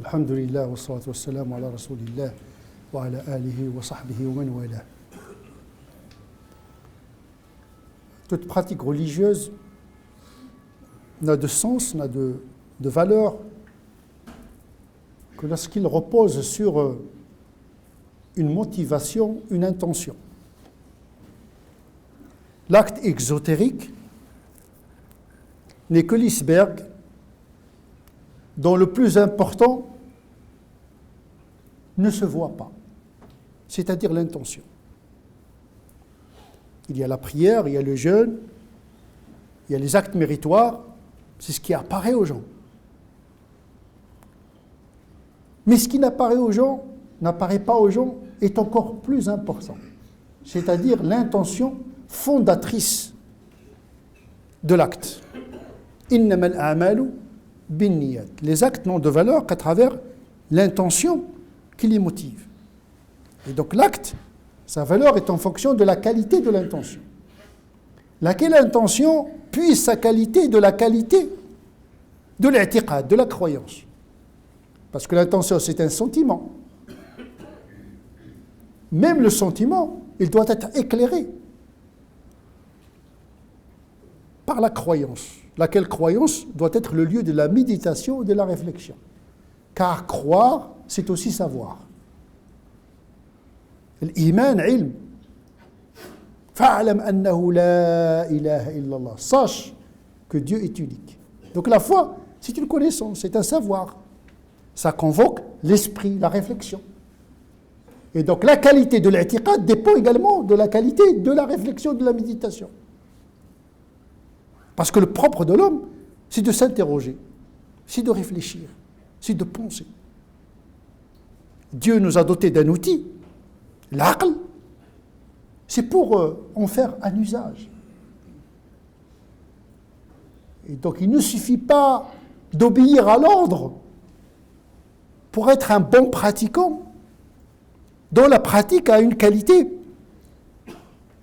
Alhamdulillah, wa salatu wa salam ala rasulillah, wa ala alihi wa sahbihi wa man wala. Toute pratique religieuse n'a de sens, n'a de valeur que lorsqu'il repose sur une motivation, une intention. L'acte exotérique n'est que l'iceberg dont le plus important ne se voit pas, c'est-à-dire l'intention. Il y a la prière, il y a le jeûne, il y a les actes méritoires, c'est ce qui apparaît aux gens. Mais ce qui n'apparaît pas aux gens est encore plus important, c'est-à-dire l'intention fondatrice de l'acte. Innamal a'malu binniyat. Les actes n'ont de valeur qu'à travers l'intention qui les motive. Et donc l'acte, sa valeur est en fonction de la qualité de l'intention. Laquelle intention puise sa qualité de la qualité de l'i'tiqad, de la croyance. Parce que l'intention, c'est un sentiment. Même le sentiment, il doit être éclairé par la croyance, laquelle croyance doit être le lieu de la méditation et de la réflexion. Car croire, c'est aussi savoir. L'iman, ilm. Fa'alam annahu la ilaha illallah. Sache que Dieu est unique. Donc la foi, c'est une connaissance, c'est un savoir. Ça convoque l'esprit, la réflexion. Et donc la qualité de l'i'tiqad dépend également de la qualité de la réflexion, de la méditation. Parce que le propre de l'homme, c'est de s'interroger, c'est de réfléchir, c'est de penser. Dieu nous a dotés d'un outil, l'aql, c'est pour en faire un usage. Et donc il ne suffit pas d'obéir à l'ordre pour être un bon pratiquant, dont la pratique a une qualité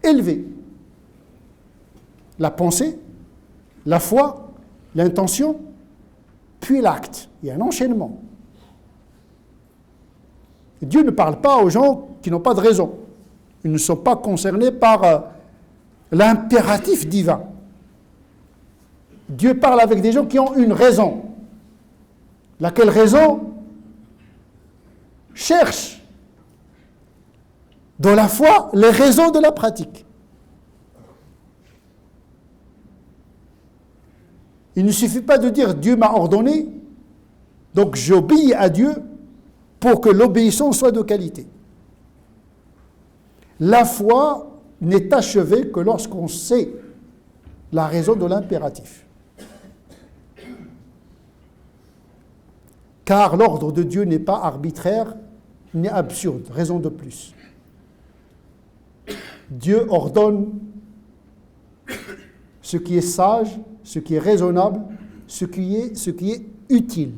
élevée. La pensée, la foi, l'intention, puis l'acte. Il y a un enchaînement. Dieu ne parle pas aux gens qui n'ont pas de raison. Ils ne sont pas concernés par l'impératif divin. Dieu parle avec des gens qui ont une raison. Laquelle raison cherche dans la foi les raisons de la pratique. Il ne suffit pas de dire Dieu m'a ordonné, donc j'obéis à Dieu pour que l'obéissance soit de qualité. La foi n'est achevée que lorsqu'on sait la raison de l'impératif. Car l'ordre de Dieu n'est pas arbitraire ni absurde, raison de plus. Dieu ordonne ce qui est sage, ce qui est raisonnable, ce qui est utile.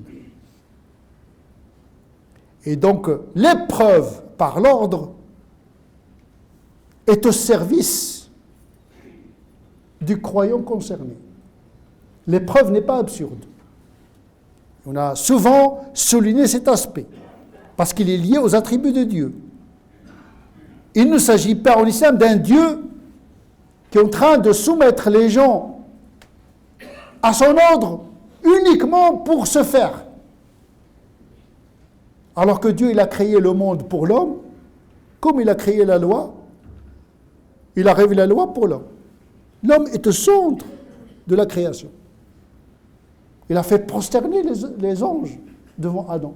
Et donc, l'épreuve par l'ordre est au service du croyant concerné. L'épreuve n'est pas absurde. On a souvent souligné cet aspect, parce qu'il est lié aux attributs de Dieu. Il ne s'agit pas en islam d'un Dieu qui est en train de soumettre les gens à son ordre uniquement pour se faire. Alors que Dieu, il a créé le monde pour l'homme, comme il a créé la loi, il a révélé la loi pour l'homme. L'homme est au centre de la création. Il a fait prosterner les anges devant Adam.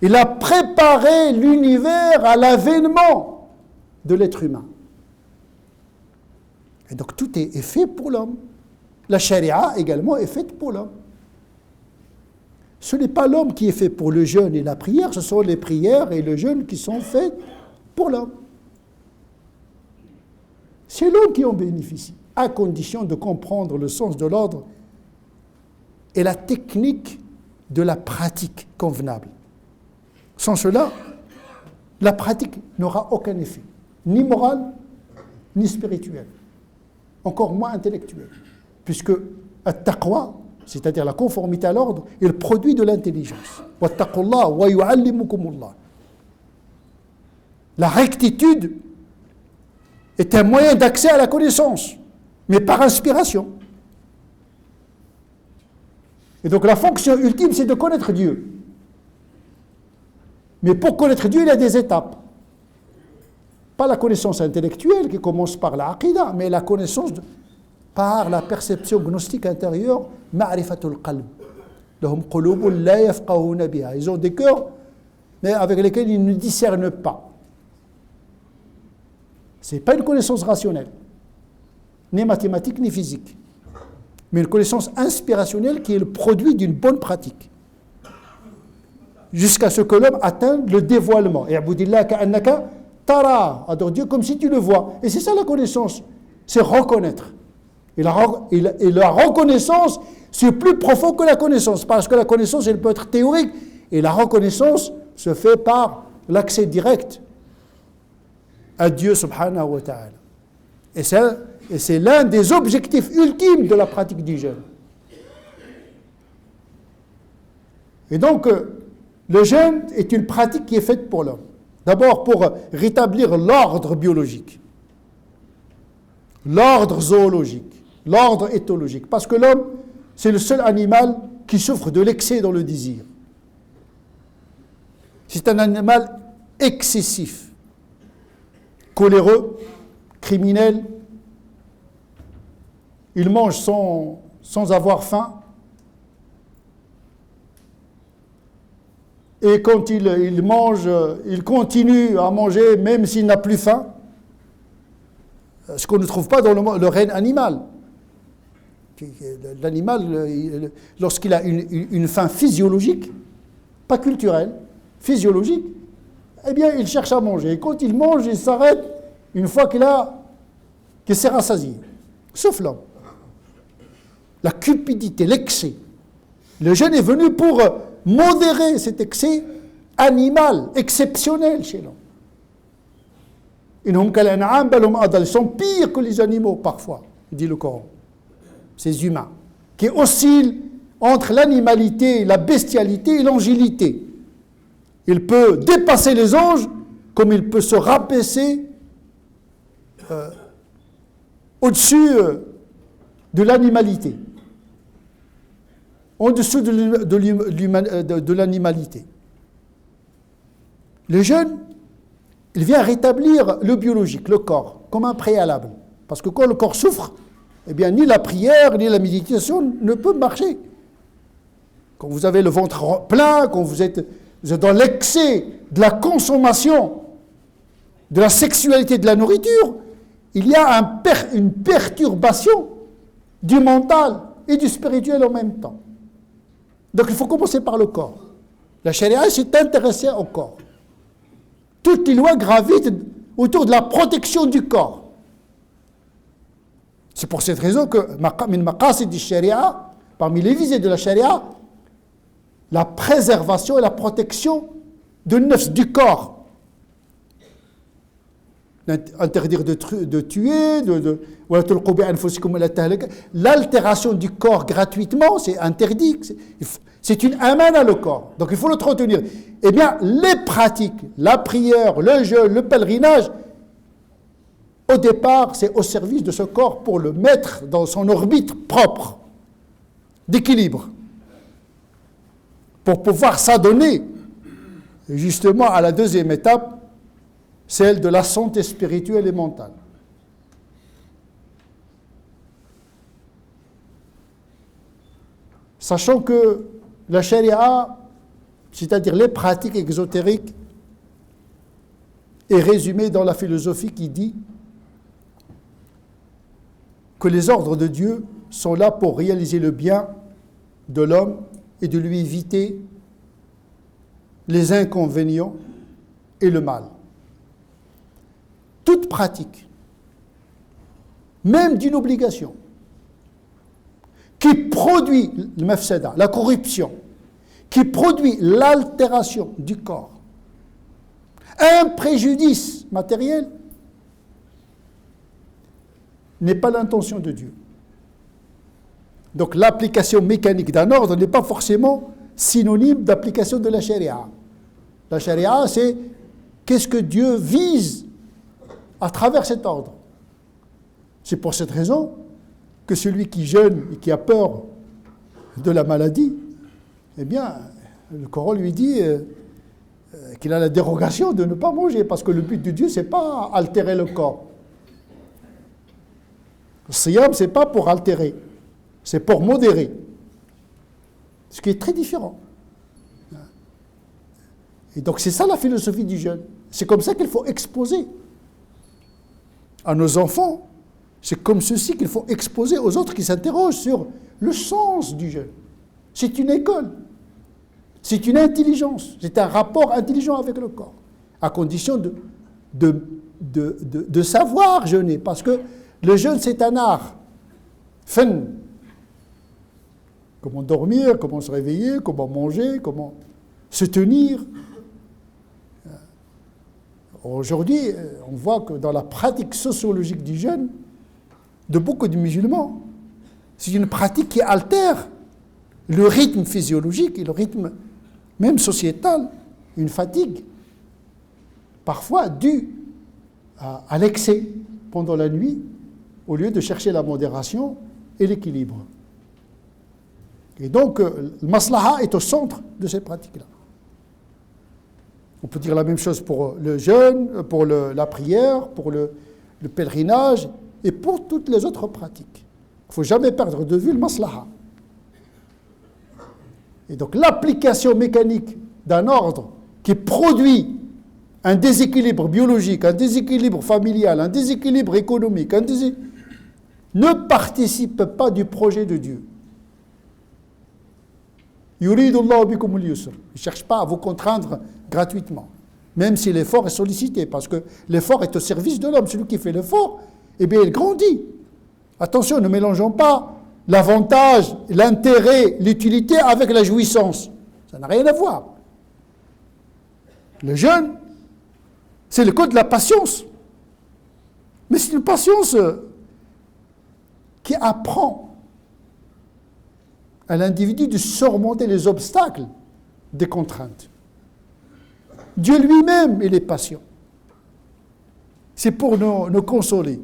Il a préparé l'univers à l'avènement de l'être humain. Et donc tout est fait pour l'homme. La charia également est faite pour l'homme. Ce n'est pas l'homme qui est fait pour le jeûne et la prière, ce sont les prières et le jeûne qui sont faits pour l'homme. C'est l'homme qui en bénéficie, à condition de comprendre le sens de l'ordre et la technique de la pratique convenable. Sans cela, la pratique n'aura aucun effet, ni moral, ni spirituel, encore moins intellectuel, puisque at-taqwa, c'est-à-dire la conformité à l'ordre, est le produit de l'intelligence. Wattaqullah wa yu'allimukumullah. La rectitude est un moyen d'accès à la connaissance, mais par inspiration. Et donc la fonction ultime, c'est de connaître Dieu. Mais pour connaître Dieu, il y a des étapes. Pas la connaissance intellectuelle qui commence par la aqidah, mais la connaissance par la perception gnostique intérieure, ma'rifatul qalb. Lahum qulubun la yafqahuna biha. Ils ont des cœurs, mais avec lesquels ils ne discernent pas. Ce n'est pas une connaissance rationnelle, ni mathématique, ni physique, mais une connaissance inspirationnelle qui est le produit d'une bonne pratique. Jusqu'à ce que l'homme atteigne le dévoilement. I'budillah ka'annaka tara. Adore Dieu comme si tu le vois. Et c'est ça la connaissance, c'est reconnaître. Et la reconnaissance, c'est plus profond que la connaissance, parce que la connaissance, elle peut être théorique, et la reconnaissance se fait par l'accès direct à Dieu subhanahu wa ta'ala. Et c'est l'un des objectifs ultimes de la pratique du jeûne. Et donc, le jeûne est une pratique qui est faite pour l'homme. D'abord pour rétablir l'ordre biologique, l'ordre zoologique, l'ordre éthologique. Parce que l'homme, c'est le seul animal qui souffre de l'excès dans le désir. C'est un animal excessif, coléreux, criminel. Il mange sans avoir faim. Et quand il mange, il continue à manger même s'il n'a plus faim. Ce qu'on ne trouve pas dans le règne animal. L'animal, lorsqu'il a une faim physiologique, pas culturelle, physiologique, eh bien il cherche à manger. Et quand il mange, il s'arrête une fois qu'il s'est rassasié. Sauf l'homme. La cupidité, l'excès. Le jeûne est venu pour modérer cet excès animal, exceptionnel chez l'homme. Ils sont pires que les animaux parfois, dit le Coran. Ces humains, qui oscillent entre l'animalité, la bestialité et l'angélité. Il peut dépasser les anges comme il peut se rabaisser au-dessus de l'animalité. En dessous de l'animalité. Le jeûne, il vient rétablir le biologique, le corps, comme un préalable. Parce que quand le corps souffre, eh bien, ni la prière, ni la méditation ne peuvent marcher. Quand vous avez le ventre plein, quand vous êtes dans l'excès de la consommation, de la sexualité, de la nourriture, il y a une perturbation du mental et du spirituel en même temps. Donc il faut commencer par le corps. La charia s'est intéressée au corps. Toutes les lois gravitent autour de la protection du corps. C'est pour cette raison que, min maqasid al-sharia, parmi les visées de la charia, la préservation et la protection du corps. Interdire de tuer, l'altération du corps gratuitement, c'est interdit. C'est une amana le corps. Donc il faut l'entretenir. Eh bien, les pratiques, la prière, le jeûne, le pèlerinage, au départ, c'est au service de ce corps pour le mettre dans son orbite propre, d'équilibre, pour pouvoir s'adonner justement à la deuxième étape, celle de la santé spirituelle et mentale. Sachant que la charia, c'est-à-dire les pratiques exotériques, est résumée dans la philosophie qui dit que les ordres de Dieu sont là pour réaliser le bien de l'homme et de lui éviter les inconvénients et le mal. Toute pratique, même d'une obligation, qui produit le mafsada, la corruption, qui produit l'altération du corps, un préjudice matériel, n'est pas l'intention de Dieu. Donc l'application mécanique d'un ordre n'est pas forcément synonyme d'application de la charia. La charia, c'est qu'est-ce que Dieu vise à travers cet ordre. C'est pour cette raison que celui qui jeûne et qui a peur de la maladie, eh bien, le Coran lui dit qu'il a la dérogation de ne pas manger, parce que le but de Dieu, ce n'est pas altérer le corps. Le siyam, ce n'est pas pour altérer, c'est pour modérer. Ce qui est très différent. Et donc c'est ça la philosophie du jeûne. C'est comme ça qu'il faut exposer à nos enfants. C'est comme ceci qu'il faut exposer aux autres qui s'interrogent sur le sens du jeûne. C'est une école. C'est une intelligence. C'est un rapport intelligent avec le corps. À condition de savoir jeûner. Parce que le jeûne, c'est un art. Fun. Comment dormir, comment se réveiller, comment manger, comment se tenir. Aujourd'hui, on voit que dans la pratique sociologique du jeûne, de beaucoup de musulmans, c'est une pratique qui altère le rythme physiologique et le rythme même sociétal, une fatigue, parfois due à l'excès pendant la nuit, au lieu de chercher la modération et l'équilibre. Et donc, le maslaha est au centre de ces pratiques-là. On peut dire la même chose pour le jeûne, pour la prière, pour le pèlerinage et pour toutes les autres pratiques. Il ne faut jamais perdre de vue le maslaha. Et donc l'application mécanique d'un ordre qui produit un déséquilibre biologique, un déséquilibre familial, un déséquilibre économique, ne participe pas du projet de Dieu. Yuridullahu bikumul yusr. Il ne cherche pas à vous contraindre gratuitement, même si l'effort est sollicité, parce que l'effort est au service de l'homme. Celui qui fait l'effort, eh bien, il grandit. Attention, ne mélangeons pas l'avantage, l'intérêt, l'utilité avec la jouissance. Ça n'a rien à voir. Le jeûne, c'est le code de la patience. Mais c'est une patience qui apprend à l'individu de surmonter les obstacles des contraintes. Dieu lui-même, il est patient. C'est pour nous consoler.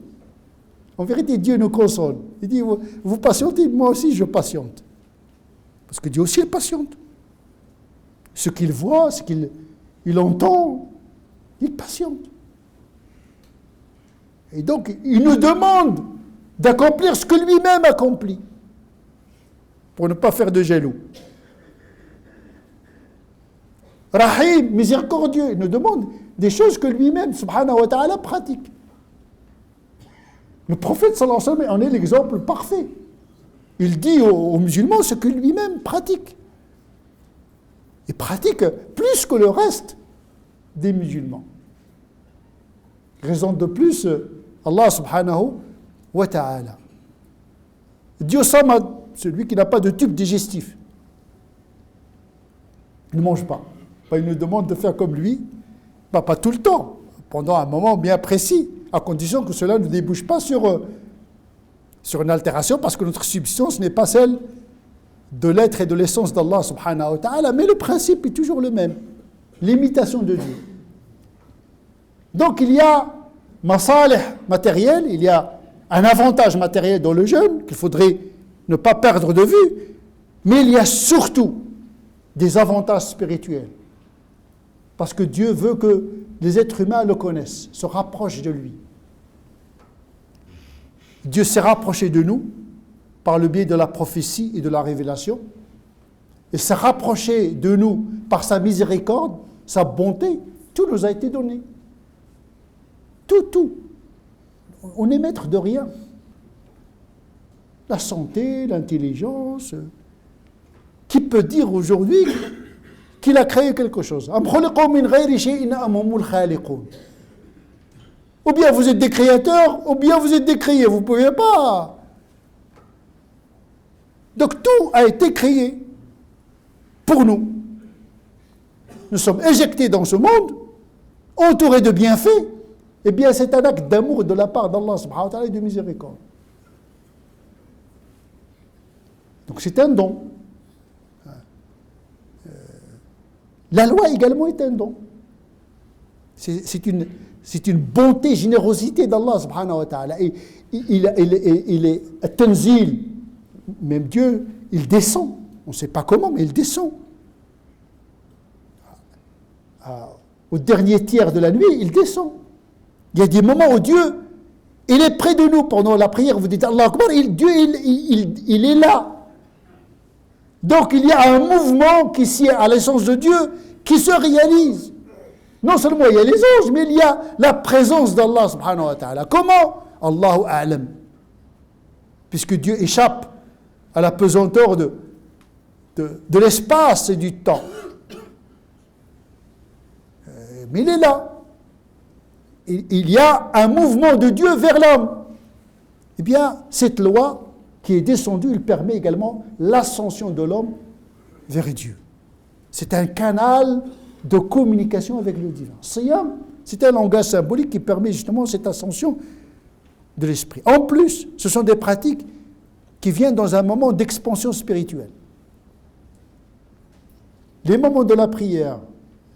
En vérité, Dieu nous console. Il dit, vous patientez, moi aussi je patiente. Parce que Dieu aussi est patiente. Ce qu'il voit, ce qu'il entend, il patiente. Et donc, il nous demande d'accomplir ce que lui-même accomplit, pour ne pas faire de jaloux. Rahim, miséricordieux, il nous demande des choses que lui-même, subhanahu wa ta'ala, pratique. Le prophète sallallahu alayhi wa sallam en est l'exemple parfait. Il dit aux musulmans ce que lui-même pratique. Il pratique plus que le reste des musulmans. Raison de plus, Allah subhanahu wa ta'ala. Dieu samad, celui qui n'a pas de tube digestif, il ne mange pas. Il nous demande de faire comme lui, pas tout le temps, pendant un moment bien précis, à condition que cela ne débouche pas sur une altération, parce que notre subsistance n'est pas celle de l'être et de l'essence d'Allah subhanahu wa ta'ala, mais le principe est toujours le même, l'imitation de Dieu. Donc il y a masalih matériel, il y a un avantage matériel dans le jeûne qu'il faudrait ne pas perdre de vue, mais il y a surtout des avantages spirituels. Parce que Dieu veut que les êtres humains le connaissent, se rapprochent de lui. Dieu s'est rapproché de nous par le biais de la prophétie et de la révélation, et s'est rapproché de nous par sa miséricorde, sa bonté. Tout nous a été donné. Tout. On est maître de rien. La santé, l'intelligence. Qui peut dire aujourd'hui qu'il a créé quelque chose? Ou bien vous êtes des créateurs, ou bien vous êtes des créés. Vous ne pouvez pas. Donc tout a été créé pour nous. Nous sommes éjectés dans ce monde, entourés de bienfaits. Eh bien, c'est un acte d'amour de la part d'Allah subhanahu wa ta'ala et de miséricorde. Donc c'est un don. La loi également est un don. C'est une bonté, générosité d'Allah subhanahu wa ta'ala. Il est tanzil. Même Dieu, il descend. On ne sait pas comment, mais il descend. Au dernier tiers de la nuit, il descend. Il y a des moments où Dieu, il est près de nous pendant la prière. Vous dites Allah Akbar, Dieu, il est là. Donc il y a un mouvement qui est à l'essence de Dieu qui se réalise. Non seulement il y a les anges, mais il y a la présence d'Allah subhanahu wa ta'ala. Comment? Allahu a'lam. Puisque Dieu échappe à la pesanteur de l'espace et du temps. Mais il est là. Il y a un mouvement de Dieu vers l'homme. Eh bien, cette loi qui est descendue, elle permet également l'ascension de l'homme vers Dieu. C'est un canal de communication avec le divin. Siyam, c'est un langage symbolique qui permet justement cette ascension de l'esprit. En plus, ce sont des pratiques qui viennent dans un moment d'expansion spirituelle. Les moments de la prière,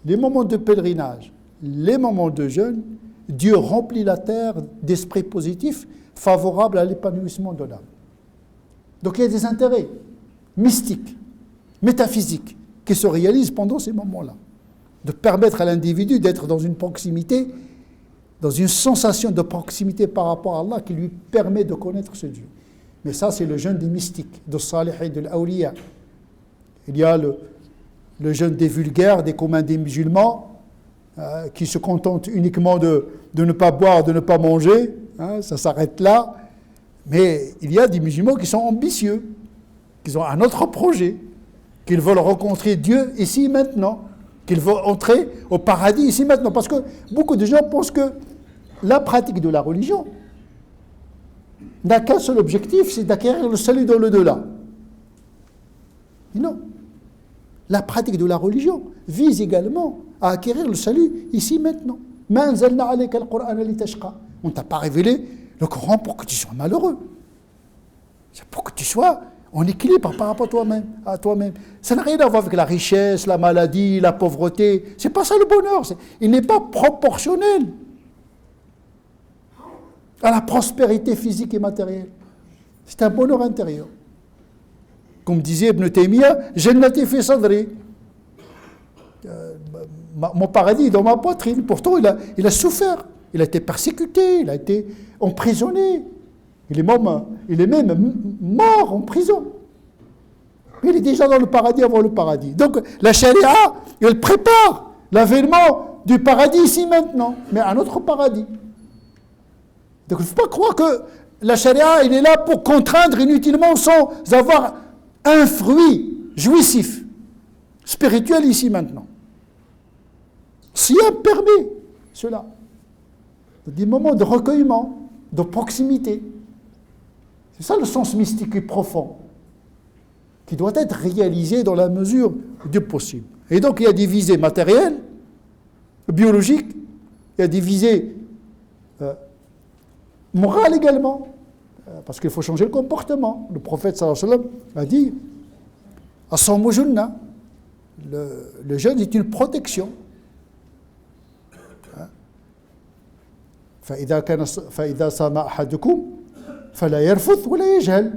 les moments de pèlerinage, les moments de jeûne, Dieu remplit la terre d'esprits positifs favorables à l'épanouissement de l'âme. Donc il y a des intérêts mystiques, métaphysiques, qui se réalisent pendant ces moments-là. De permettre à l'individu d'être dans une proximité, dans une sensation de proximité par rapport à Allah qui lui permet de connaître ce Dieu. Mais ça, c'est le jeûne des mystiques, de Salih et de l'Awliya. Il y a le jeûne des vulgaires, des communs des musulmans, qui se contentent uniquement de ne pas boire, de ne pas manger. Ça s'arrête là. Mais il y a des musulmans qui sont ambitieux, qui ont un autre projet, qu'ils veulent rencontrer Dieu ici maintenant, qu'ils veulent entrer au paradis ici maintenant. Parce que beaucoup de gens pensent que la pratique de la religion n'a qu'un seul objectif, c'est d'acquérir le salut dans l'au-delà. Non. La pratique de la religion vise également à acquérir le salut ici maintenant. On ne t'a pas révélé le Coran pour que tu sois malheureux. C'est pour que tu sois en équilibre par rapport à toi-même. Ça n'a rien à voir avec la richesse, la maladie, la pauvreté. C'est pas ça le bonheur. Il n'est pas proportionnel à la prospérité physique et matérielle. C'est un bonheur intérieur. Comme disait Ibn Taymiyyah, Jannati fi sadri. Mon paradis est dans ma poitrine. Pourtant, il a souffert. Il a été persécuté, il a été emprisonné. Il est même mort en prison. Mais il est déjà dans le paradis avant le paradis. Donc la charia, elle prépare l'avènement du paradis ici maintenant, mais un autre paradis. Donc il ne faut pas croire que la charia, elle est là pour contraindre inutilement sans avoir un fruit jouissif, spirituel ici maintenant. Siyam permet cela. Des moments de recueillement, de proximité. C'est ça le sens mystique et profond, qui doit être réalisé dans la mesure du possible. Et donc il y a des visées matérielles, biologiques, il y a des visées morales également, parce qu'il faut changer le comportement. Le prophète sallallahu alayhi wa sallam a dit « As-sawmu junna » le jeûne est une protection. فإذا صام أحدكم فلا يرفث ولا يجهل.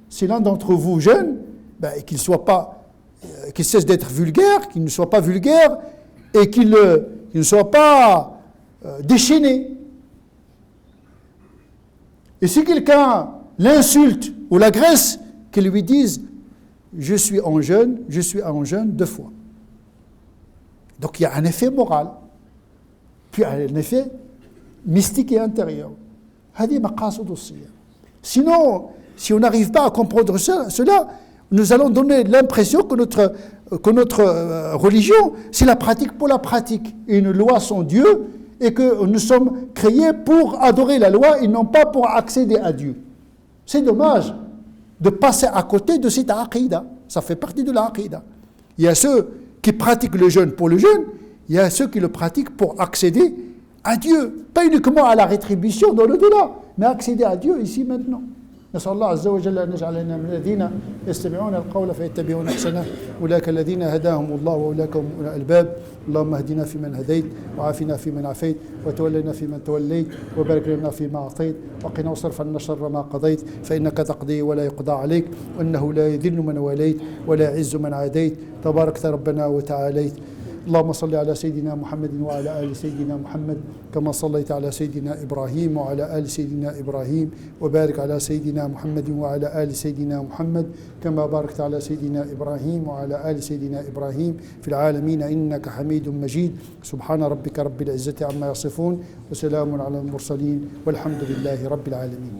Si l'un d'entre vous jeûne, qu'il cesse d'être vulgaire, qu'il ne soit pas vulgaire et qu'il ne soit pas déchaîné. Et si quelqu'un l'insulte ou l'agresse, qu'il lui dise je suis en jeûne 2 fois. Donc il y a un effet moral, puis un effet mystique et intérieur. Sinon, si on n'arrive pas à comprendre cela, nous allons donner l'impression que notre religion, c'est la pratique pour la pratique, et une loi sans Dieu, et que nous sommes créés pour adorer la loi et non pas pour accéder à Dieu. C'est dommage de passer à côté de cette aqida. Ça fait partie de l'aqida. Il y a ceux qui pratiquent le jeûne pour le jeûne, il y a ceux qui le pratiquent pour accéder à Dieu, pas uniquement à la rétribution dans l'au-delà, mais accéder à Dieu ici maintenant. نسأل الله عز وجل أن يجعلنا من الذين يستمعون القول فيتبعون أحسنه، أولئك الذين هداهم الله وأولئك هم أولو الألباب. اللهم اهدنا فيمن هديت، وعافنا فيمن عافيت، وتولنا فيمن توليت، وبارك لنا فيما أعطيت، وقنا واصرف عنا شر ما قضيت، فإنك تقضي ولا يقضى عليك، وإنه لا يذل من واليت ولا يعز من عاديت، تباركت ربنا وتعاليت. اللهم صل على سيدنا محمد وعلى آل سيدنا محمد كما صليت على سيدنا إبراهيم وعلى آل سيدنا إبراهيم، وبارك على سيدنا محمد وعلى آل سيدنا محمد كما باركت على سيدنا إبراهيم وعلى آل سيدنا إبراهيم في العالمين إنك حميد مجيد. سبحان ربك رب العزة عما يصفون، وسلام على المرسلين، والحمد لله رب العالمين.